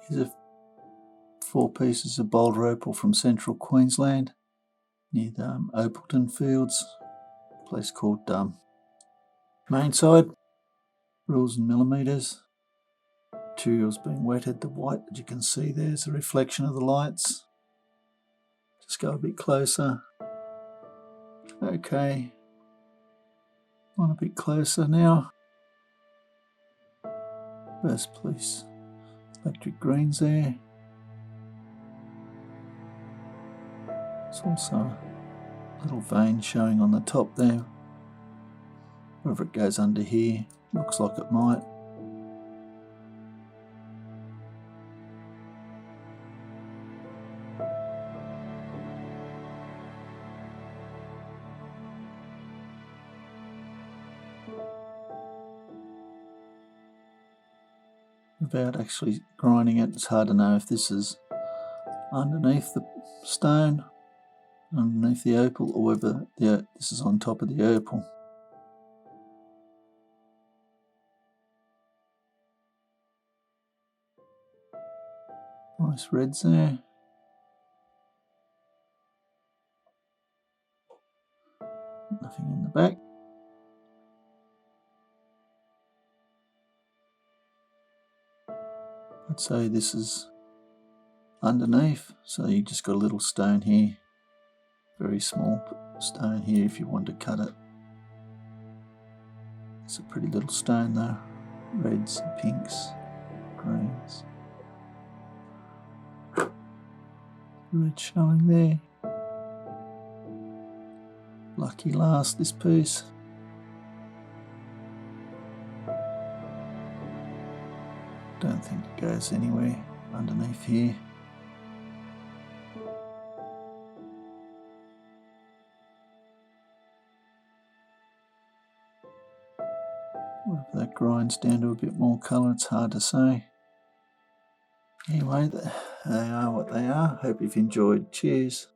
Here's 4 pieces of Boulder Opal from central Queensland, near the Opalton fields, a place called Mainside. Rules in millimetres. Material's been wetted. The white that you can see there's a reflection of the lights. Just go a bit closer. Okay. On a bit closer now. First piece. Electric greens there. There's also a little vein showing on the top there. Whether it goes under here, looks like it might. Without actually grinding it, it's hard to know if this is underneath the stone, underneath the opal, or whether this is on top of the opal. Nice reds there. Nothing in the back. I'd say this is underneath, so you just got a little stone here, very small stone here if you want to cut it. It's a pretty little stone though, reds, pinks, greens. Red showing there. Lucky last, this piece. Don't think it goes anywhere underneath here. Whether that grinds down to a bit more colour, it's hard to say. Anyway, they are what they are. Hope you've enjoyed. Cheers.